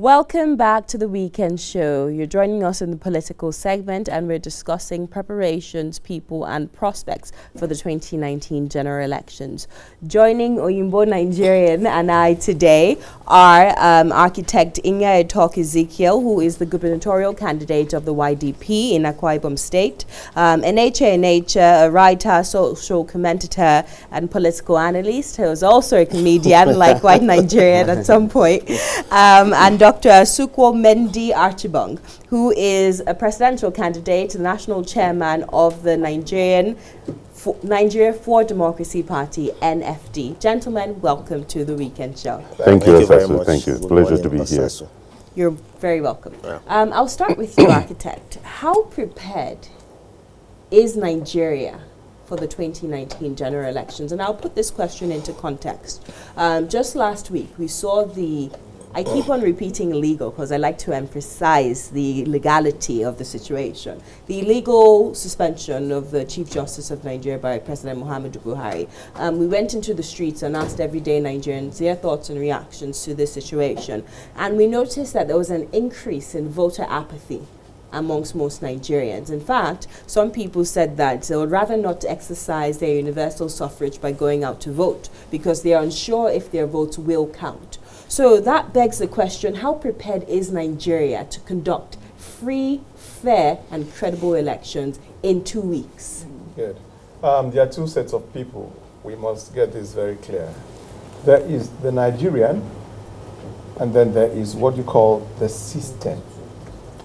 Welcome back to the weekend show. You're joining us in the political segment and we're discussing preparations, people and prospects for the 2019 general elections. Joining Oyinbo Nigerian and I today are architect Nya-Etok Ezekiel, who is the gubernatorial candidate of the YDP in Akwa Ibom State, Enenche, a writer, social commentator and political analyst who is also a comedian like white Nigerian at some point, and Dr. Asukwo Mendie Archibong, who is a presidential candidate, the national chairman of the Nigeria for Democracy Party, NFD. Gentlemen, welcome to the weekend show. Thank you very much. Thank you. It's a pleasure to be here. You're very welcome. Yeah. I'll start with you, architect. How prepared is Nigeria for the 2019 general elections? And I'll put this question into context. Just last week, we saw I keep on repeating illegal because I like to emphasize the legality of the situation. The illegal suspension of the Chief Justice of Nigeria by President Muhammadu Buhari. We went into the streets and asked everyday Nigerians their thoughts and reactions to this situation. And we noticed that there was an increase in voter apathy amongst most Nigerians. In fact, some people said that they would rather not exercise their universal suffrage by going out to vote because they are unsure if their votes will count. So that begs the question, how prepared is Nigeria to conduct free, fair, and credible elections in 2 weeks? Good. There are two sets of people. We must get this very clear. There is the Nigerian, and then there is what you call the system.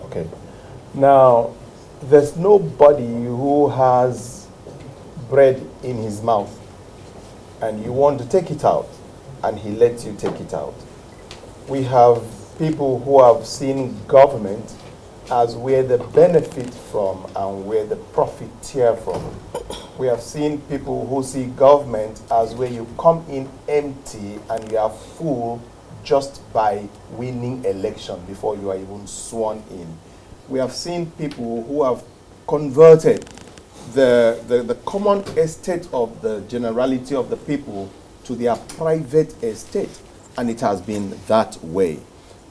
Okay. Now, there's nobody who has bread in his mouth, and you want to take it out, and he lets you take it out. We have people who have seen government as where they benefit from and where they profiteer from. We have seen people who see government as where you come in empty and you are full just by winning election before you are even sworn in. We have seen people who have converted the common estate of the generality of the people to their private estate. And it has been that way.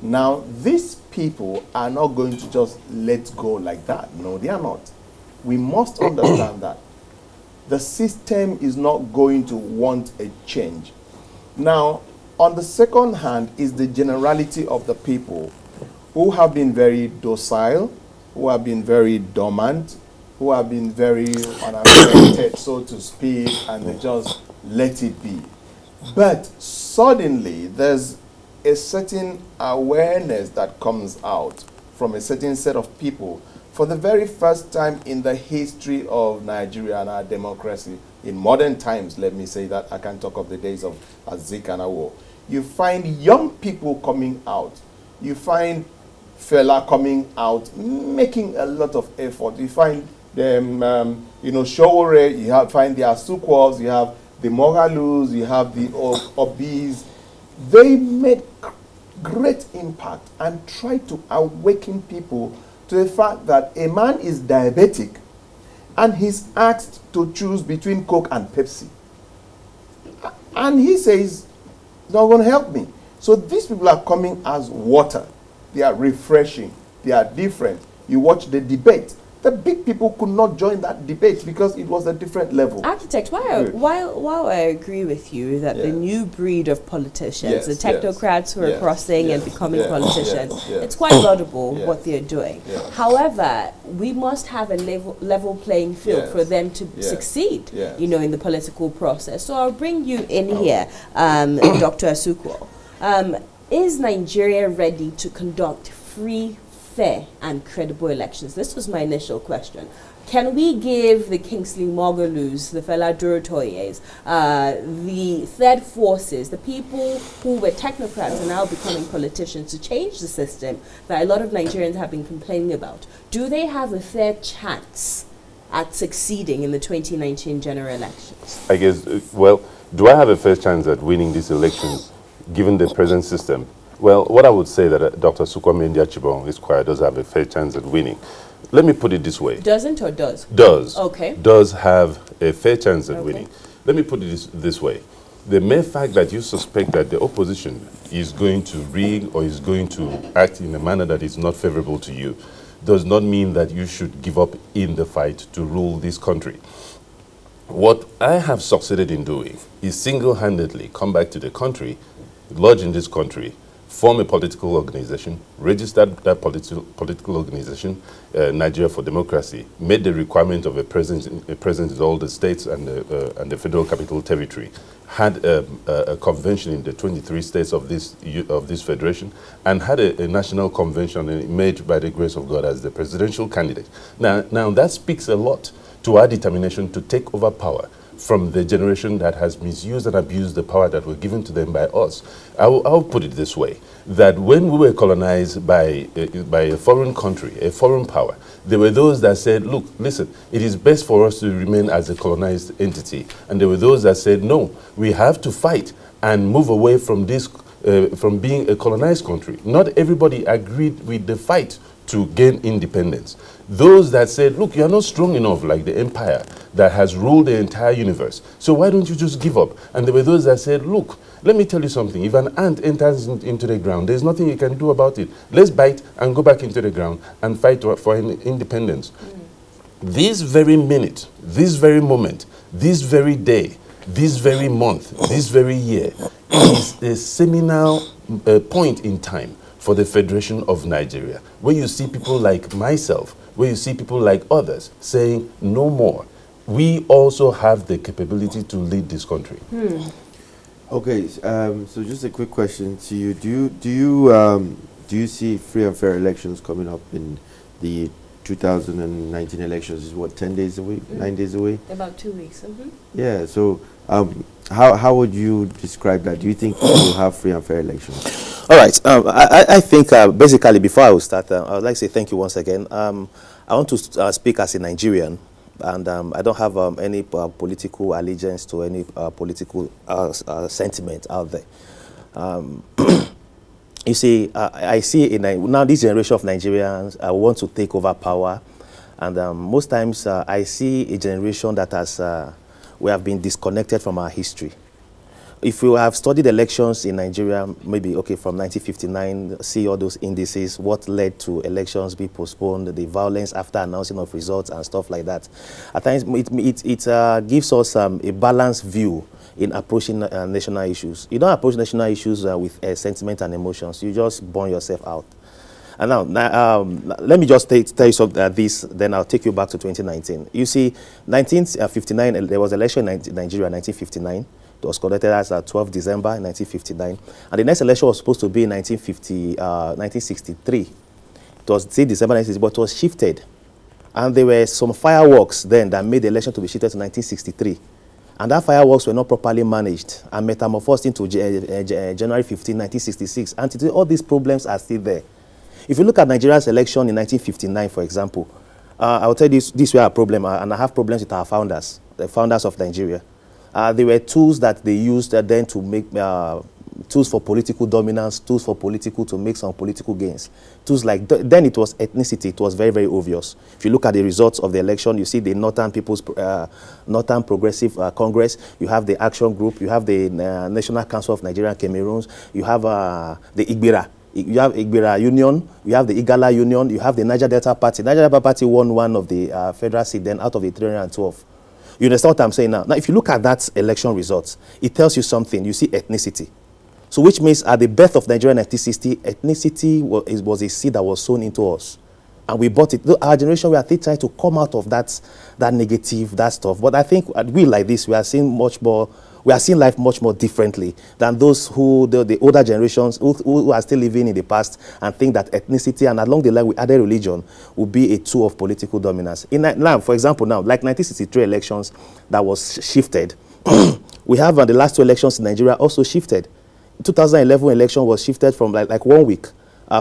Now, these people are not going to just let go like that. No, they are not. We must understand that. The system is not going to want a change. Now, on the second hand is the generality of the people who have been very docile, who have been very dormant, who have been very unaffected, so to speak, and they just let it be. But suddenly, there's a certain awareness that comes out from a certain set of people. For the very first time in the history of Nigeria and our democracy, in modern times, let me say that, I can talk of the days of Azik and Awo, you find young people coming out. You find fella coming out, making a lot of effort. You find them, Showore, you find the Asukwas, you have the Mogalus, you have the Obis. They made great impact and tried to awaken people to the fact that a man is diabetic and he's asked to choose between Coke and Pepsi. And he says, it's not going to help me. So these people are coming as water. They are refreshing. They are different. You watch the debate. The big people could not join that debate because it was a different level. Architect, while I agree with you that the new breed of politicians, the technocrats who are crossing and becoming politicians, it's quite laudable what they're doing. However, we must have a level playing field for them to succeed, in the political process. So I'll bring you in here, Dr. Asukwo. Is Nigeria ready to conduct free, fair and credible elections? This was my initial question. Can we give the Kingsley Mogalus, the Fela Durotoyes, the third forces, the people who were technocrats and now becoming politicians to change the system that a lot of Nigerians have been complaining about? Do they have a fair chance at succeeding in the 2019 general elections? I guess, do I have a fair chance at winning these elections given the present system? Well, what I would say that Dr. Asukwo Mendie Archibong Esquire does have a fair chance at winning. Let me put it this way. Doesn't or does? Does. Okay. Does have a fair chance at winning. Let me put it this way. The mere fact that you suspect that the opposition is going to rig or is going to act in a manner that is not favorable to you does not mean that you should give up in the fight to rule this country. What I have succeeded in doing is single-handedly come back to the country, lodge in this country, form a political organization, register that political organization, Nigeria for Democracy, made the requirement of a presence in all the states and the Federal Capital Territory, had a convention in the 23 states of this federation, and had a national convention made by the grace of God as the presidential candidate. Now that speaks a lot to our determination to take over power from the generation that has misused and abused the power that were given to them by us. I'll put it this way, that when we were colonized by a foreign country, a foreign power, there were those that said, look, listen, it is best for us to remain as a colonized entity. And there were those that said, no, we have to fight and move away from this, from being a colonized country. Not everybody agreed with the fight to gain independence. Those that said, look, you're not strong enough like the empire that has ruled the entire universe, so why don't you just give up? And there were those that said, look, let me tell you something, if an ant enters into the ground, there's nothing you can do about it. Let's bite and go back into the ground and fight for independence. This very minute, this very moment, this very day, this very month, this very year is a seminal point in time for the Federation of Nigeria, where you see people like myself, where you see people like others saying, no more. We also have the capability to lead this country. Okay, so just a quick question to you. Do you see free and fair elections coming up in the 2019 elections? Is what, 10 days away, 9 days away? About 2 weeks. Yeah, so how would you describe that? Do you think we'll have free and fair elections? All right. I think basically before I will start, I would like to say thank you once again. I want to speak as a Nigerian, and I don't have any political allegiance to any political sentiment out there. You see, I see now this generation of Nigerians want to take over power, and most times I see a generation that has we have been disconnected from our history. If you have studied elections in Nigeria, maybe, okay, from 1959, see all those indices, what led to elections being postponed, the violence after announcing of results and stuff like that. At times, it gives us a balanced view in approaching national issues. You don't approach national issues with sentiment and emotions. You just burn yourself out. And now let me just tell you something this, then I'll take you back to 2019. You see, 1959, there was an election in Nigeria in 1959. It was conducted as 12 December 1959. And the next election was supposed to be in 1963. It was December 1960, but it was shifted. And there were some fireworks then that made the election to be shifted to 1963. And that fireworks were not properly managed and metamorphosed into January 15, 1966. And today, all these problems are still there. If you look at Nigeria's election in 1959, for example, I will tell you this were a problem, and I have problems with our founders, the founders of Nigeria. There were tools that they used then to make tools for political dominance, tools for to make some political gains. Tools like, then it was ethnicity. It was very, very obvious. If you look at the results of the election, you see the Northern Progressive Congress, you have the Action Group, you have the National Council of Nigerian Cameroons, you have the Igbira. You have Igbira Union, you have the Igala Union, you have the Niger Delta Party. Niger Delta Party won one of the federal seats then out of the 312. You understand what I'm saying now? Now, if you look at that election results, it tells you something. You see ethnicity. So which means at the birth of Nigeria in 1960, ethnicity was a seed that was sown into us. And we bought it. Our generation, we are still trying to come out of that negative, that stuff. But I think we like this, we are seeing much more, we are seeing life much more differently than those who, the older generations who are still living in the past and think that ethnicity and along the line we added religion will be a tool of political dominance. Now, for example, now, like 1963 elections that was shifted, we have the last two elections in Nigeria also shifted. 2011 election was shifted from like 1 week,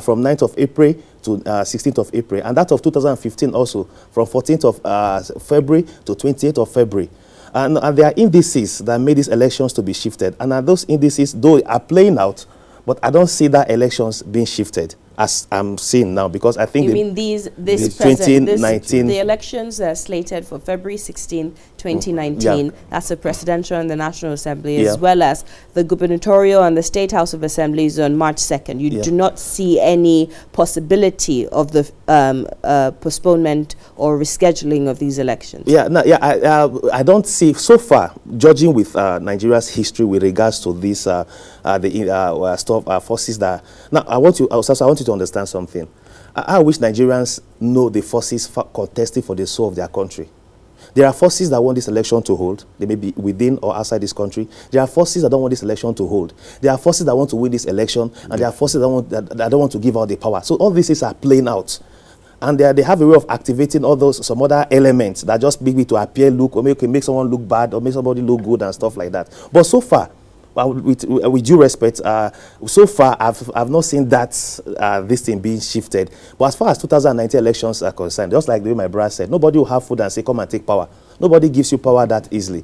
from 9th of April to 16th of April. And that of 2015 also, from 14th of February to 28th of February. And there are indices that made these elections to be shifted. And those indices, though, are playing out, but I don't see that elections being shifted. as I'm seeing now, because I think you mean this 2019 the elections are slated for February 16, 2019. That's the presidential and the National Assembly, as well as the gubernatorial and the State House of Assemblies on March 2nd. You do not see any possibility of the postponement or rescheduling of these elections. I don't see so far, judging with Nigeria's history with regards to this forces that now I want you to understand something. I wish Nigerians know the forces contesting for the soul of their country. There are forces that want this election to hold. They may be within or outside this country. There are forces that don't want this election to hold. There are forces that want to win this election, and there are forces that don't want to give out the power. So all these things are playing out. And they have a way of activating all those, some other elements that just make me to appear, look, or make someone look bad, or make somebody look good and stuff like that. But so far, with due respect, so far I've not seen that this thing being shifted. But as far as 2019 elections are concerned, just like the way my brother said, nobody will have food and say, come and take power. Nobody gives you power that easily.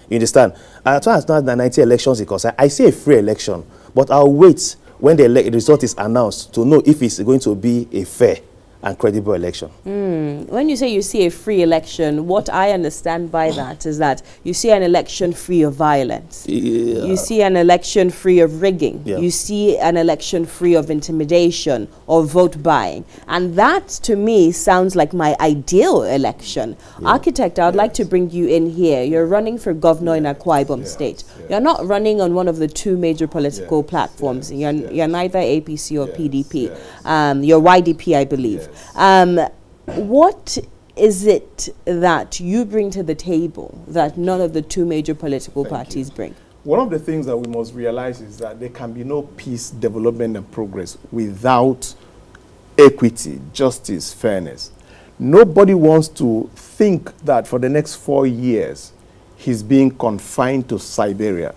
You understand? As far as 2019 elections are concerned, I see a free election, but I'll wait when the result is announced to know if it's going to be a fair and credible election. When you say you see a free election, what I understand by that is that you see an election free of violence. You see an election free of rigging. You see an election free of intimidation or vote buying. And that, to me, sounds like my ideal election. Architect, I would like to bring you in here. You're running for governor in Akwa Ibom State. You're not running on one of the two major political platforms. You're neither APC or PDP. You're YDP, I believe. What is it that you bring to the table that none of the two major political parties bring? One of the things that we must realize is that there can be no peace, development, and progress without equity, justice, fairness. Nobody wants to think that for the next 4 years, he's being confined to Siberia.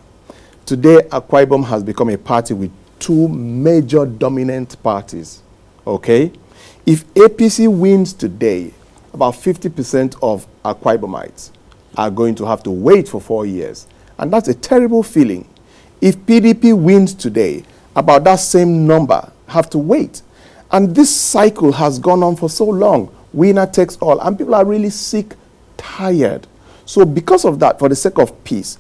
Today, Akwa Ibom has become a party with two major dominant parties, okay? If APC wins today, about 50% of Akwa Ibomites are going to have to wait for 4 years. And that's a terrible feeling. If PDP wins today, about that same number have to wait. And this cycle has gone on for so long. Winner takes all. And people are really sick, tired. So because of that, for the sake of peace,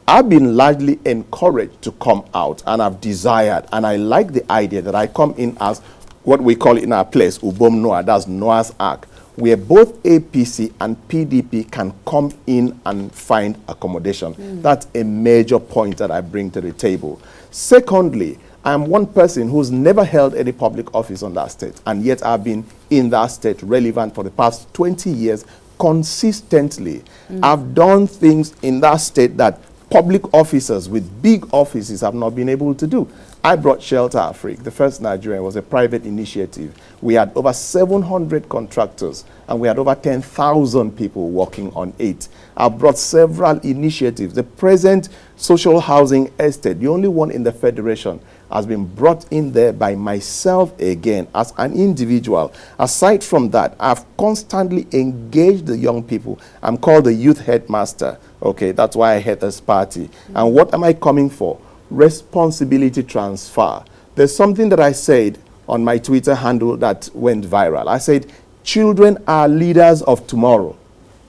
I've been largely encouraged to come out, and I've desired, and I like the idea that I come in as what we call in our place, Ubom Noah, that's Noah's Ark, where both APC and PDP can come in and find accommodation. That's a major point that I bring to the table. Secondly, I'm one person who's never held any public office on that state, and yet I've been in that state relevant for the past 20 years consistently. I've done things in that state that public officers with big offices have not been able to do. I brought Shelter Africa, the first Nigerian. It was a private initiative. We had over 700 contractors, and we had over 10,000 people working on it. I brought several initiatives. The present social housing estate, the only one in the Federation, has been brought in there by myself again as an individual. Aside from that, I've constantly engaged the young people. I'm called the youth headmaster. Okay, that's why I head this party. And what am I coming for? Responsibility transfer. There's something that I said on my Twitter handle that went viral. I said, children are leaders of tomorrow.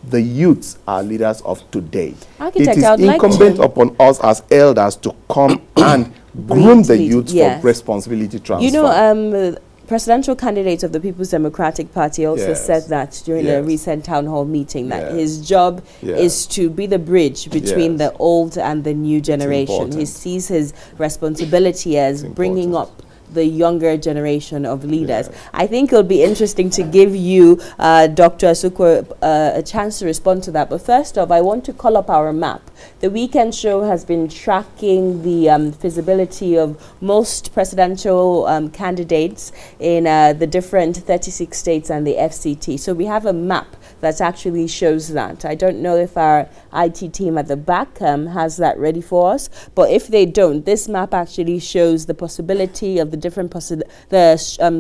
The youths are leaders of today. Architect, it is incumbent upon us as elders to come and groom the youth for responsibility transfer. You know, presidential candidate of the People's Democratic Party also said that during a recent town hall meeting, that his job is to be the bridge between the old and the new generation. He sees his responsibility as bringing up the younger generation of leaders. I think it'll be interesting to give you, Dr. Asukwo, a chance to respond to that. But first off, I want to call up our map. The Weekend Show has been tracking the feasibility of most presidential candidates in the different 36 states and the FCT. So we have a map that actually shows that. I don't know if our IT team at the back has that ready for us, but if they don't, this map actually shows the possibility of the different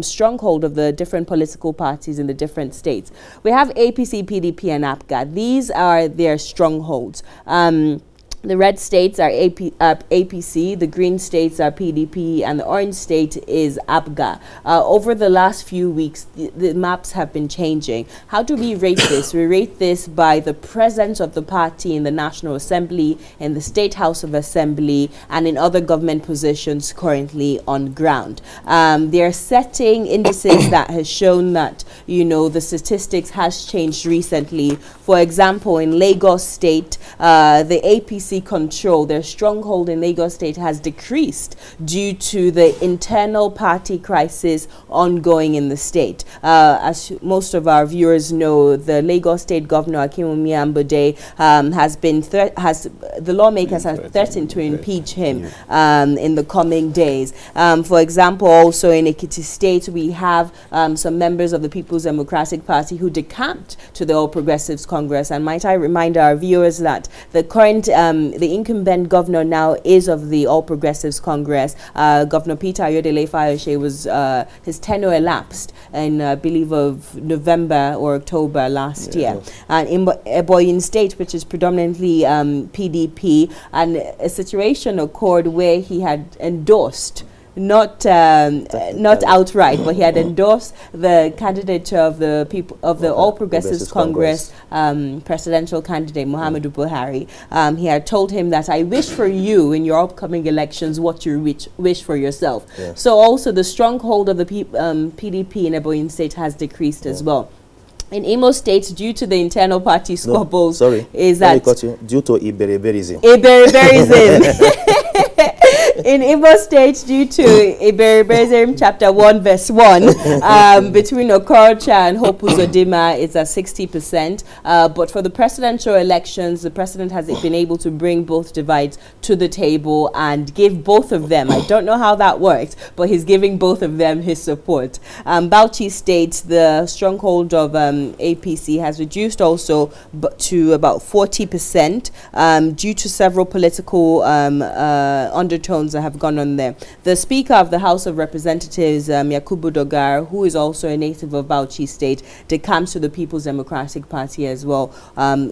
stronghold of the different political parties in the different states. We have APC, PDP, and APGA. These are their strongholds. The red states are APC, the green states are PDP, and the orange state is ABGA. Over the last few weeks, the maps have been changing. How do we rate this? We rate this by the presence of the party in the National Assembly, in the State House of Assembly, and in other government positions currently on ground. They are setting indices that has shown that, you know, the statistics has changed recently. For example, in Lagos State, the APC control, their stronghold in Lagos State has decreased due to the internal party crisis ongoing in the state. As most of our viewers know, the Lagos State Governor Akinwumi Ambode the lawmakers have threatened to impeach him in the coming days. For example, also in Ekiti State, we have some members of the People's Democratic Party who decamped to the All Progressives Congress. And might I remind our viewers that the current the incumbent governor now is of the All Progressives Congress. Governor Peter Ayodele Fayose was his tenure elapsed in I believe of November or October last year. And in Ebonyi State, which is predominantly PDP, and a situation occurred where he had endorsed not outright, but he had endorsed the candidature of the All Progressives Congress presidential candidate Muhammadu Buhari. He had told him that I wish for you in your upcoming elections what you wish for yourself. So also the stronghold of the PDP in Ebonyi State has decreased as well. In Imo State, due to the internal party squabbles, is that due to Ibereberism. In Imo State, due to Ibereberism, chapter 1, verse 1, between Okorocha and Hope Uzodinma, it's at 60%. But for the presidential elections, the president has been able to bring both divides to the table and give both of them. I don't know how that works, but he's giving both of them his support. Bauchi State, the stronghold of APC, has reduced also to about 40% due to several political undertones that have gone on there. The Speaker of the House of Representatives, Yakubu Dogar, who is also a native of Bauchi State, decamps to the People's Democratic Party as well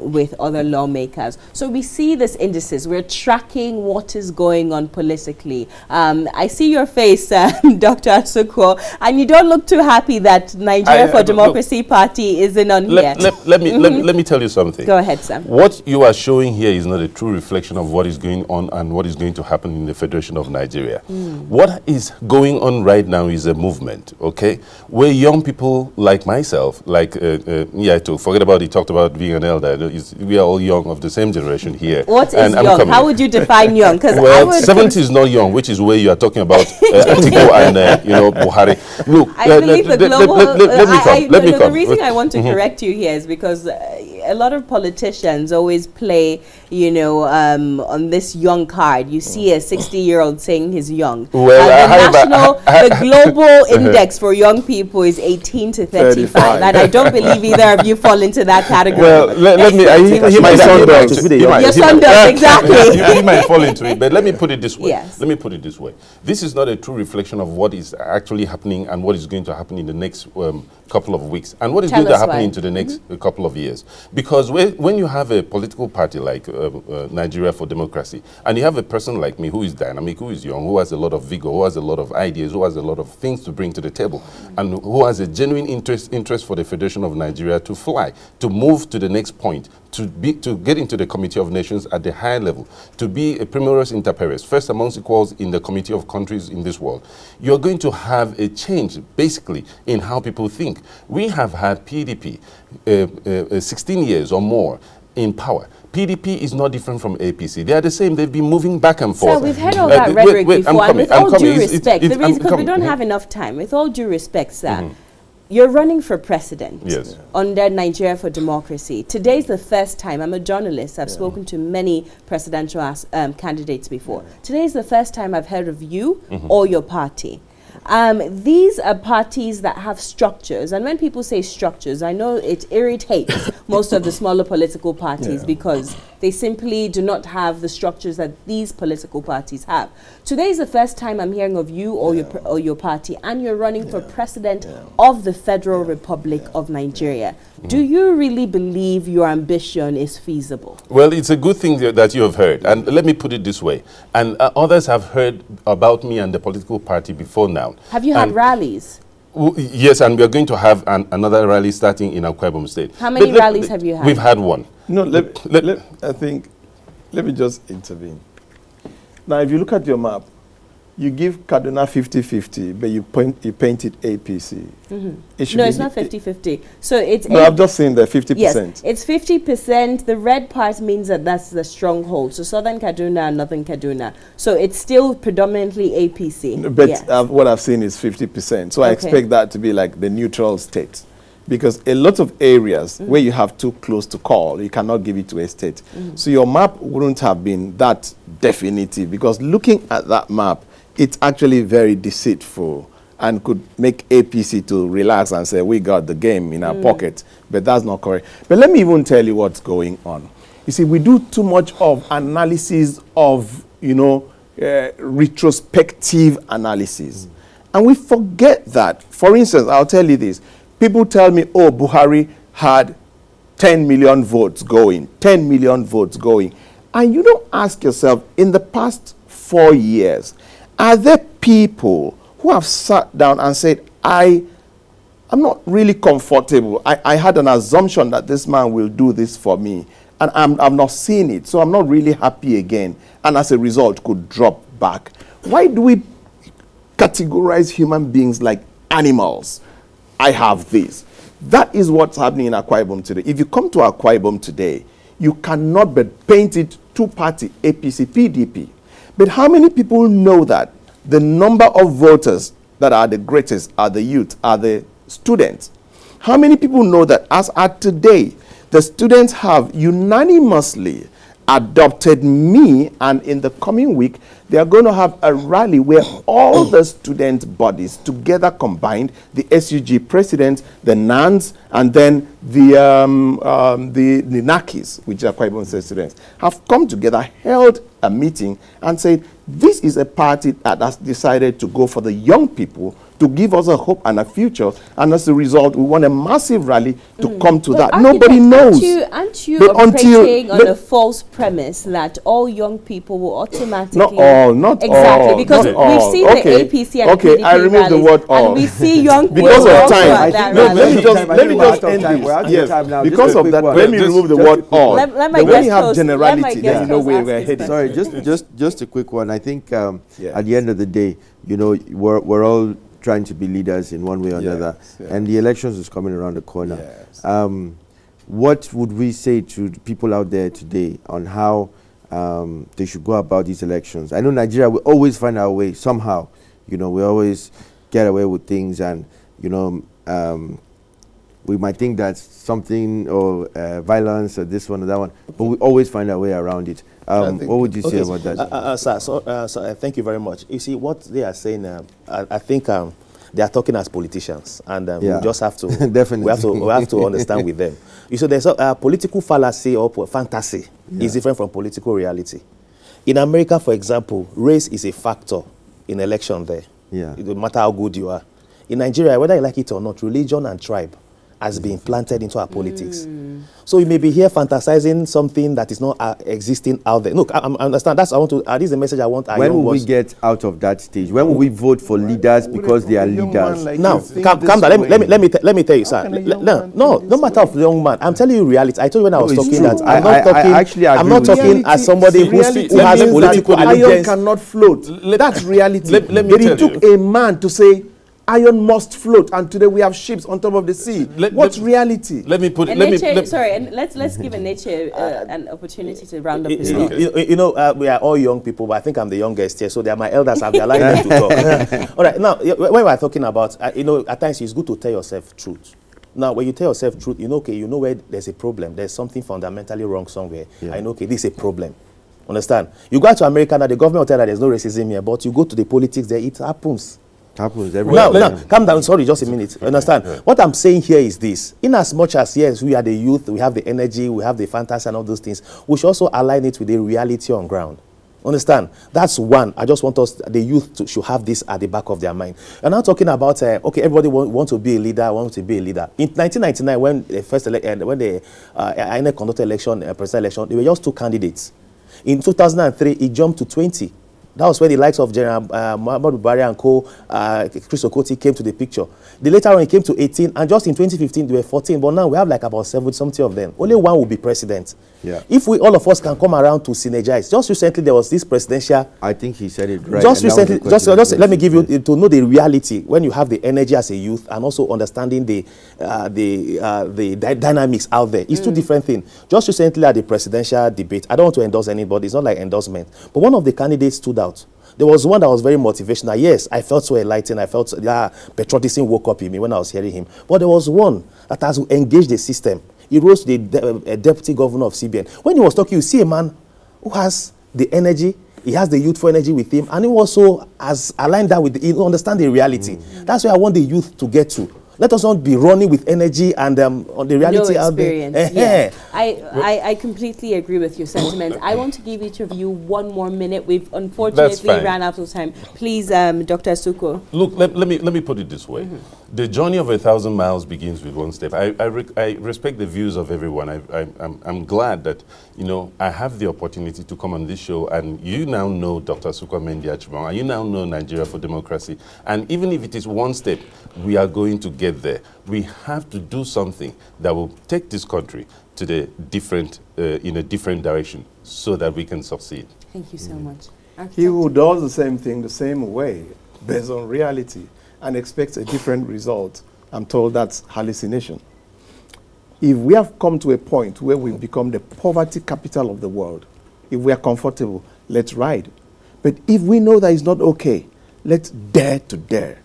with other lawmakers. So we see this indices. We're tracking what is going on politically. I see your face, Dr. Asukwo, and you don't look too happy that Nigeria for Democracy Party isn't on here. Let me tell you something. Go ahead, Sam. What you are showing here is not a true reflection of what is going on and what is going to happen in the Federation of Nigeria. What is going on right now is a movement, okay? Where young people like myself, like Nya-Etok, forget about he talked about being an elder. We are all young of the same generation here. What is young? How would you define young? Well, 70 is not young, which is where you are talking about Akwa and Buhari. Look, I believe the global. Let me come. The reason I want to correct you here is because a lot of politicians always play, you know, on this young card. You see a 60-year-old saying he's young. Well, the global index for young people is 18 to 35, and I don't believe either of you fall into that category. Well, let me. My son does. Your son does, exactly. He might fall into it, but let me put it this way. Yes. Let me put it this way. This is not a true reflection of what is actually happening and what is going to happen in the next couple of weeks and what is going to happen into the next couple of years. Because when you have a political party like Nigeria for Democracy, and you have a person like me who is dynamic, who is young, who has a lot of vigor, who has a lot of ideas, who has a lot of things to bring to the table, and who has a genuine interest for the Federation of Nigeria to fly, to move to the next point, to get into the Committee of Nations at the higher level, to be a primordial inter pares, first amongst equals in the Committee of Countries in this world. You're going to have a change, basically, in how people think. We have had PDP 16 years or more in power. PDP is not different from APC. They are the same. They've been moving back and forth. So we've heard all that rhetoric before, and with all due respect, the reason, because we don't have enough time, with all due respect, sir, you're running for president under Nigeria for Democracy. Today's the first time. I'm a journalist. I've spoken to many presidential candidates before. Today's the first time I've heard of you or your party. These are parties that have structures, and when people say structures, I know it irritates most of the smaller political parties because They simply do not have the structures that these political parties have. Today is the first time I'm hearing of you or your party, and you're running for president of the Federal Republic of Nigeria. Do you really believe your ambition is feasible? Well, it's a good thing that you have heard. And let me put it this way. And others have heard about me and the political party before now. Have you had rallies? Yes, and we are going to have another rally starting in Akwa Ibom State. How many rallies have you had? We've had one. No, let me just intervene. Now, if you look at your map, you give Kaduna 50-50, but you paint it APC. No, it's not 50-50. So it's... No, I'm just saying that 50%. Yes, it's 50%. The red part means that that's the stronghold. So Southern Kaduna and Northern Kaduna. So it's still predominantly APC. But yes. What I've seen is 50%. So I expect that to be like the neutral state. Because a lot of areas where you have too close to call, you cannot give it to a state. So your map wouldn't have been that definitive, because looking at that map, it's actually very deceitful and could make APC to relax and say, we got the game in our pocket. But that's not correct. But let me even tell you what's going on. You see, we do too much of analysis of, retrospective analysis. And we forget that. For instance, I'll tell you this. People tell me, oh, Buhari had 10 million votes going, 10 million votes going. And you don't ask yourself, in the past 4 years, are there people who have sat down and said, I'm not really comfortable. I had an assumption that this man will do this for me, and I'm not seeing it, so I'm not really happy again, and as a result could drop back. Why do we categorize human beings like animals? I have this. That is what's happening in Akwa Ibom today. If you come to Akwa Ibom today, you cannot but paint it two-party, APC, PDP. But how many people know that the number of voters that are the greatest are the youth, are the students? How many people know that as at today, the students have unanimously adopted me, and in the coming week, they are going to have a rally where all the student bodies together combined, the SUG presidents, the NANs, and then the NAKIs, which are Akwa Ibom State students, have come together, held a meeting, and said, this is a party that has decided to go for the young people, to give us a hope and a future, and as a result, we want a massive rally to come to that. Nobody knows. Aren't you operating on a false premise that all young people will automatically... Not all, not exactly, all. Because we've seen the APC and PDP I remove the word all. and we see young people... Because of time. Let me just end this. Yes, because of that, let me remove the word all. When you have generality, then you know where we're heading. Sorry, just a quick one. I think at the end of the day, we're all trying to be leaders in one way or another, and the elections is coming around the corner. What would we say to people out there today on how they should go about these elections? I know Nigeria will always find our way somehow. We always get away with things, and we might think that something or violence or this one or that one, but we always find our way around it. What would you say about that? Sir, thank you very much. You see, what they are saying, I think they are talking as politicians, and we just have to definitely we have to understand with them. You see, there's a political fallacy or fantasy is different from political reality. In America, for example, race is a factor in election there. It doesn't matter how good you are. In Nigeria, whether you like it or not, religion and tribe has been planted into our politics. So you may be here fantasizing something that is not existing out there. Look, I understand. This is the message I want. When will we get out of that stage? When will we vote for leaders because they are leaders? Now, calm down. Let me tell you, sir. No matter of the young man. I'm telling you reality. I told you when I was talking that I'm not talking as somebody who has political allegiance. Iron cannot float. That's reality. But it took a man to say, iron must float, and today we have ships on top of the sea. What's reality? Let me put it. Sorry, and let's give Eneneche an opportunity to round up his thought. We are all young people, but I think I'm the youngest here, so they are my elders. I've allowed them to talk. All right, now when we're talking about, at times it's good to tell yourself truth. Now, when you tell yourself truth, you know where there's a problem. There's something fundamentally wrong somewhere. I know, okay, this is a problem. Understand? You go to America now, the government will tell you that there's no racism here, but you go to the politics there, it happens. Happens every Now, calm down. Sorry, just a minute. Understand? What I'm saying here is this: in as much as yes, we are the youth, we have the energy, we have the fantasy and all those things, we should also align it with the reality on ground. Understand? That's one. I just want us, the youth, should have this at the back of their mind. And I'm talking about, okay, everybody want to be a leader, wants to be a leader. In 1999, when the first when the INEC conducted election, presidential election, there were just 2 candidates. In 2003, it jumped to 20. That was when the likes of General Muhammadu Buhari and co, Chris Okoti came to the picture. The later on, it came to 18, and just in 2015, there were 14. But now we have like about 70 of them. Only one will be president. Yeah. If we all of us can come around to synergize. Just recently, there was this presidential. I think he said it right. Just recently, just let me give you to know the reality when you have the energy as a youth and also understanding the dynamics out there. It's 2 different things. Just recently at the presidential debate, I don't want to endorse anybody. It's not like endorsement, but one of the candidates stood out. There was one that was very motivational. Yes, I felt so enlightened. I felt patriotism woke up in me when I was hearing him. But there was one that has engaged the system. He rose to the deputy governor of CBN. When he was talking, you see a man who has the energy, he has the youthful energy with him, and he also has aligned that with, he understand the reality. That's where I want the youth to get to. Let us not be running with energy and on the reality out there. Yeah. I completely agree with your sentiments. I want to give each of you 1 more minute. We've unfortunately ran out of time. Please, Dr. Asukwo. Look, let me put it this way. The journey of 1,000 miles begins with 1 step. I respect the views of everyone. I'm glad that, you know, I have the opportunity to come on this show, and you now know Dr. Asukwo Mendie, and you now know Nigeria for Democracy. And even if it is 1 step, we are going to get there. We have to do something that will take this country to the different, in a different direction, so that we can succeed. Thank you so much. He who does the same thing the same way, based on reality, and expects a different result, I'm told that's hallucination. If we have come to a point where we've become the poverty capital of the world, if we are comfortable, let's ride. But if we know that it's not okay, let's dare to dare.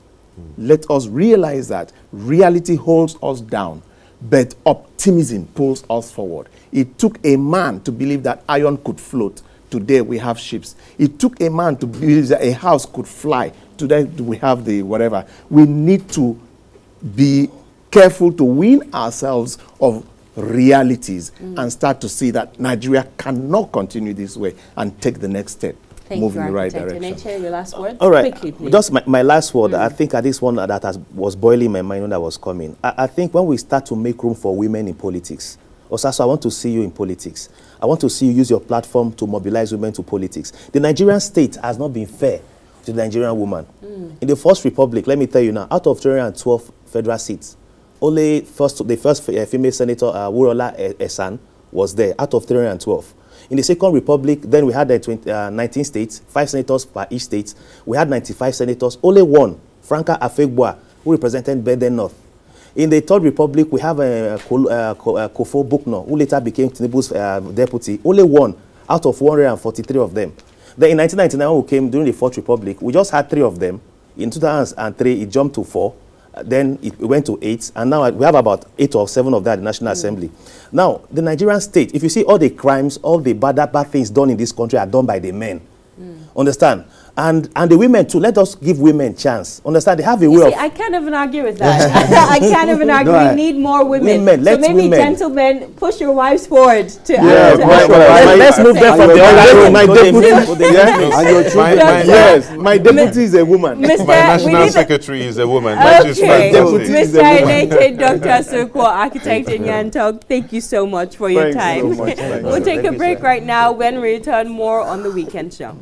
Let us realize that reality holds us down, but optimism pulls us forward. It took a man to believe that iron could float. Today we have ships. It took a man to believe that a house could fly. Today we have the whatever. We need to be careful to wean ourselves of realities and start to see that Nigeria cannot continue this way and take the next step. Move in the right direction. Enenche, your last word? All right. Quickly, please. Just my last word. I think at this one that was boiling my mind when I was coming. I think when we start to make room for women in politics, Osasu, I want to see you in politics. I want to see you use your platform to mobilize women to politics. The Nigerian state has not been fair to the Nigerian woman. In the First Republic, let me tell you now, out of 312 federal seats, only the first female senator, Wurola Esan, was there out of 312. In the Second Republic, then we had 19 states, 5 senators per each state. We had 95 senators, only one, Franka Afegbua, who represented Beden North. In the Third Republic, we have Kofo Bukno, who later became Tinubu's deputy, only one out of 143 of them. Then in 1999, when we came during the Fourth Republic, we just had 3 of them. In 2003, it jumped to 4. Then it went to 8, and now we have about 8 or 7 of that in the National Assembly. Now, the Nigerian state, if you see all the crimes, all the bad things done in this country are done by the men. Understand? And the women too. Let us give women chance. Understand? They have a way of. I can't even argue with that. I can't even argue. We need more women. So maybe gentlemen, push your wives forward to. Let's move them from the other room. My deputy, yes, my deputy is a woman. My national secretary is a woman. Okay, Mr. Enenche, Dr. Asukwo, architect in Nya-Etok, thank you so much for your time. So much. We'll take a break right now. When we return, more on the Weekend Show.